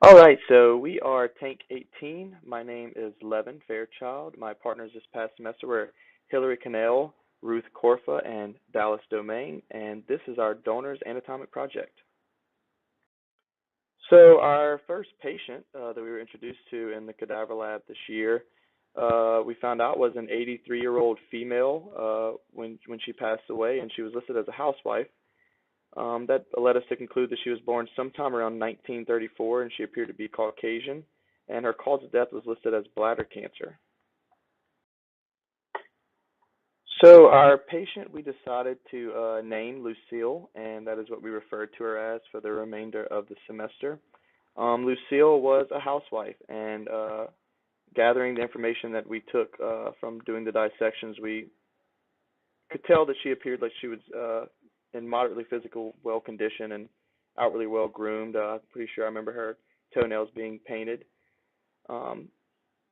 All right, so we are Tank 18. My name is Levin Fairchild. My partners this past semester were Hillary Connell, Ruth Corfah, and Dallas Domangue, and this is our Donors Anatomic Project. So our first patient that we were introduced to in the cadaver lab this year, we found out was an 83-year-old female when she passed away, and she was listed as a housewife. That led us to conclude that she was born sometime around 1934, and she appeared to be Caucasian, and her cause of death was listed as bladder cancer. So our patient, we decided to name Lucille, and that is what we referred to her as for the remainder of the semester. Lucille was a housewife, and gathering the information that we took from doing the dissections, we could tell that she appeared like she was in moderately physical well condition and outwardly well groomed. Pretty sure I remember her toenails being painted. Um,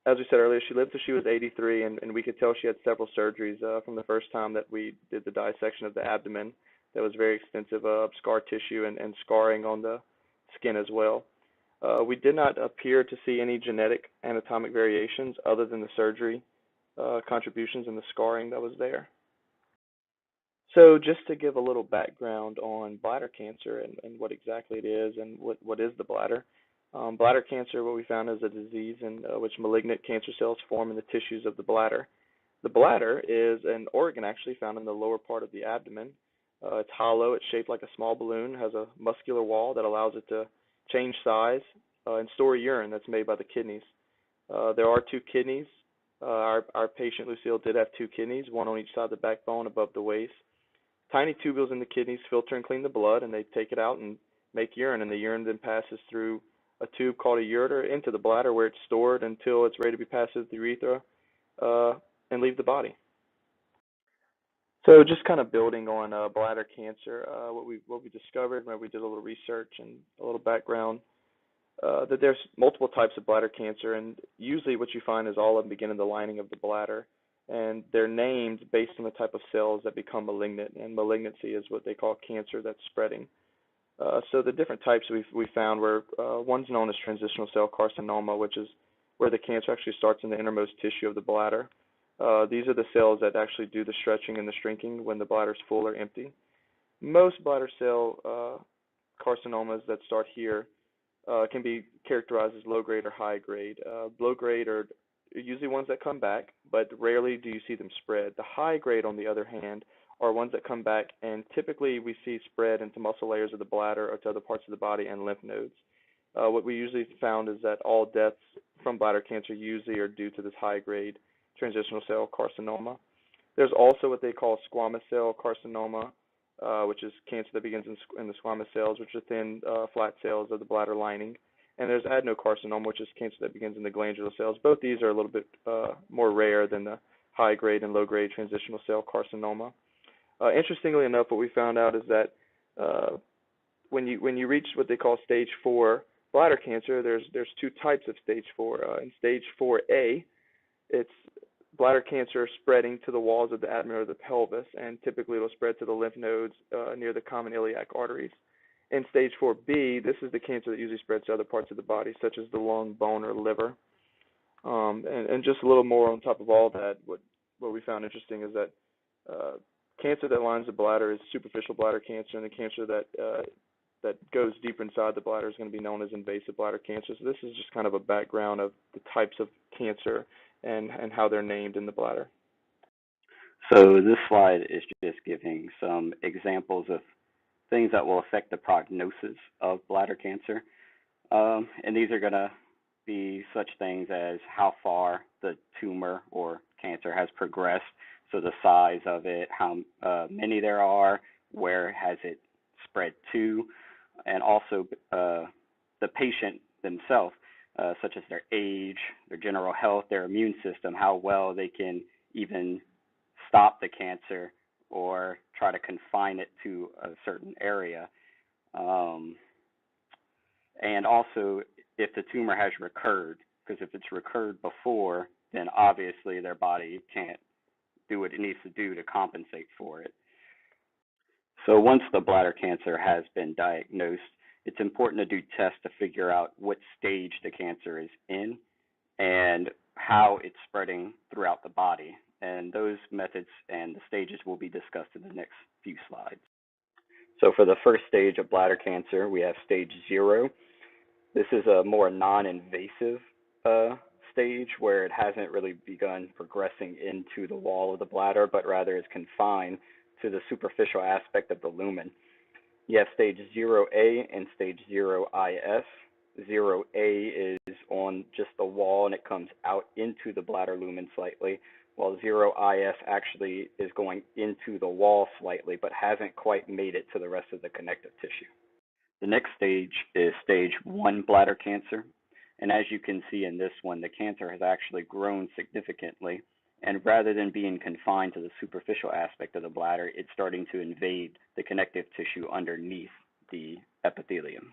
as we said earlier, she lived till she was 83, and we could tell she had several surgeries from the first time that we did the dissection of the abdomen. That was very extensive scar tissue and scarring on the skin as well. We did not appear to see any genetic anatomic variations other than the surgery contributions and the scarring that was there. So just to give a little background on bladder cancer and what exactly it is and what is the bladder. Bladder cancer, what we found is a disease in which malignant cancer cells form in the tissues of the bladder. The bladder is an organ actually found in the lower part of the abdomen. It's hollow, it's shaped like a small balloon, has a muscular wall that allows it to change size and store urine that's made by the kidneys. There are two kidneys. Our patient Lucille did have two kidneys, one on each side of the backbone above the waist. Tiny tubules in the kidneys filter and clean the blood, and they take it out and make urine, and the urine then passes through a tube called a ureter into the bladder where it's stored until it's ready to be passed through the urethra uh, and leave the body. So just kind of building on bladder cancer, what we discovered when we did a little research and a little background, that there's multiple types of bladder cancer, and usually what you find is all of them begin in the lining of the bladder, and they're named based on the type of cells that become malignant, and malignancy is what they call cancer that's spreading. So the different types we found were one's known as transitional cell carcinoma, which is where the cancer actually starts in the innermost tissue of the bladder. These are the cells that actually do the stretching and the shrinking when the bladder is full or empty. Most bladder cell carcinomas that start here can be characterized as low grade or high grade. Low grade are usually ones that come back, but rarely do you see them spread. The high grade, on the other hand, are ones that come back, and typically we see spread into muscle layers of the bladder or to other parts of the body and lymph nodes. What we usually found is that all deaths from bladder cancer usually are due to this high grade transitional cell carcinoma. There's also what they call squamous cell carcinoma, which is cancer that begins in the squamous cells, which are thin, flat cells of the bladder lining. And there's adenocarcinoma, which is cancer that begins in the glandular cells. Both these are a little bit more rare than the high grade and low grade transitional cell carcinoma. Interestingly enough, what we found out is that when you reach what they call stage 4 bladder cancer, there's two types of stage 4. In stage 4A, it's bladder cancer spreading to the walls of the abdomen or the pelvis, and typically it'll spread to the lymph nodes near the common iliac arteries. In stage 4B, this is the cancer that usually spreads to other parts of the body, such as the lung, bone, or liver. And just a little more on top of all that, what we found interesting is that uh, cancer that lines the bladder is superficial bladder cancer, and the cancer that goes deeper inside the bladder is going to be known as invasive bladder cancer. So this is just kind of a background of the types of cancer and how they're named in the bladder. So this slide is just giving some examples of things that will affect the prognosis of bladder cancer. And these are going to be such things as how far the tumor or cancer has progressed, so the size of it, how many there are, where has it spread to, and also the patient themselves, such as their age, their general health, their immune system, how well they can even stop the cancer or try to confine it to a certain area. Um, and also if the tumor has recurred, because if it's recurred before, then obviously their body can't do what it needs to do to compensate for it. So once the bladder cancer has been diagnosed, it's important to do tests to figure out what stage the cancer is in and how it's spreading throughout the body. And those methods and the stages will be discussed in the next few slides. So for the first stage of bladder cancer, we have stage 0. This is a more non-invasive stage where it hasn't really begun progressing into the wall of the bladder, but rather is confined to the superficial aspect of the lumen. You have stage 0A and stage 0IS. 0A is on just the wall and it comes out into the bladder lumen slightly, while 0IS actually is going into the wall slightly but hasn't quite made it to the rest of the connective tissue. The next stage is stage 1 bladder cancer, and as you can see in this one, the cancer has actually grown significantly, and rather than being confined to the superficial aspect of the bladder, it's starting to invade the connective tissue underneath the epithelium.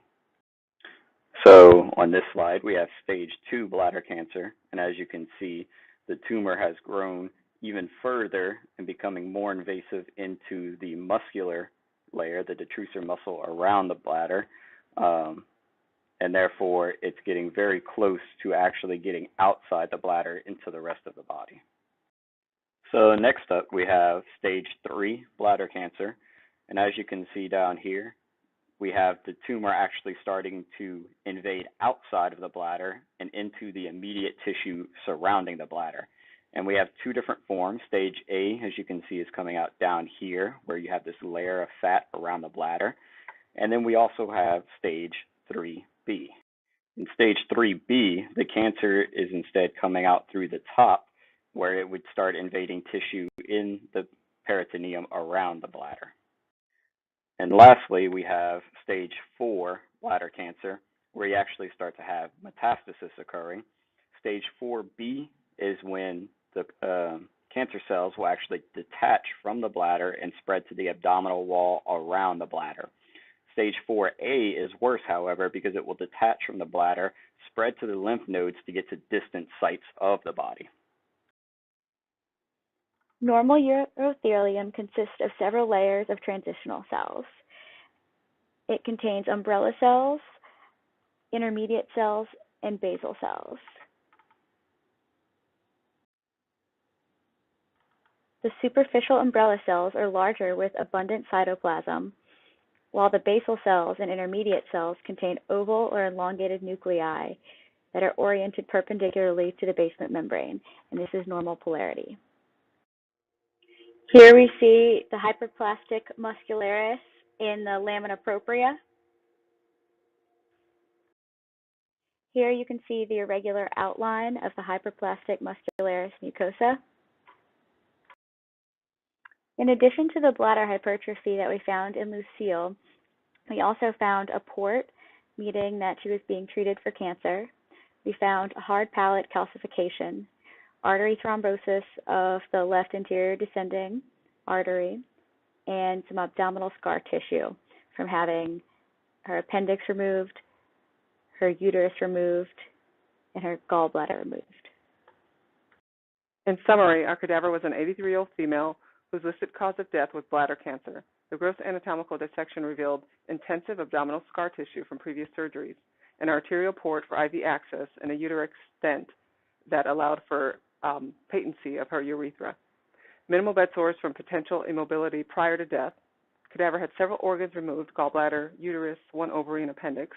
So on this slide, we have stage 2 bladder cancer, and as you can see, the tumor has grown even further and becoming more invasive into the muscular layer, the detrusor muscle around the bladder, and therefore it's getting very close to actually getting outside the bladder into the rest of the body. So next up, we have stage 3 bladder cancer, and as you can see down here, we have the tumor actually starting to invade outside of the bladder and into the immediate tissue surrounding the bladder. And we have 2 different forms. Stage A, as you can see, is coming out down here where you have this layer of fat around the bladder. And then we also have stage 3B. In stage 3B, the cancer is instead coming out through the top where it would start invading tissue in the peritoneum around the bladder. And lastly, we have stage 4 bladder cancer, where you actually start to have metastasis occurring. Stage 4B is when the cancer cells will actually detach from the bladder and spread to the abdominal wall around the bladder. Stage 4A is worse, however, because it will detach from the bladder, spread to the lymph nodes to get to distant sites of the body. Normal urothelium consists of several layers of transitional cells. It contains umbrella cells, intermediate cells, and basal cells. The superficial umbrella cells are larger with abundant cytoplasm, while the basal cells and intermediate cells contain oval or elongated nuclei that are oriented perpendicularly to the basement membrane, and this is normal polarity. Here we see the hyperplastic muscularis in the lamina propria. Here you can see the irregular outline of the hyperplastic muscularis mucosa. In addition to the bladder hypertrophy that we found in Lucille, we also found a port, meaning that she was being treated for cancer. We found a hard palate calcification, artery thrombosis of the left anterior descending artery, and some abdominal scar tissue from having her appendix removed, her uterus removed, and her gallbladder removed. In summary, our cadaver was an 83-year-old female whose listed cause of death was bladder cancer. The gross anatomical dissection revealed intensive abdominal scar tissue from previous surgeries, an arterial port for IV access, and a uterine stent that allowed for patency of her urethra. Minimal bed sores from potential immobility prior to death. Cadaver had several organs removed: gallbladder, uterus, 1 ovary, and appendix.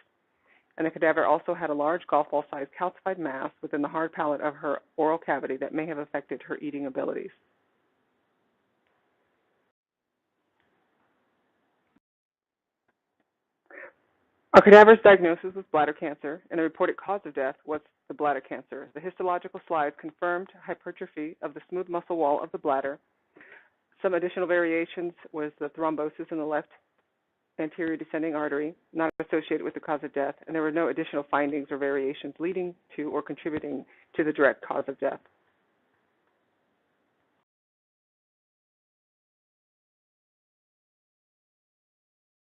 And the cadaver also had a large golf ball-sized calcified mass within the hard palate of her oral cavity that may have affected her eating abilities. Our cadaver's diagnosis was bladder cancer, and the reported cause of death was the bladder cancer. The histological slides confirmed hypertrophy of the smooth muscle wall of the bladder. Some additional variations was the thrombosis in the left anterior descending artery, not associated with the cause of death, and there were no additional findings or variations leading to or contributing to the direct cause of death.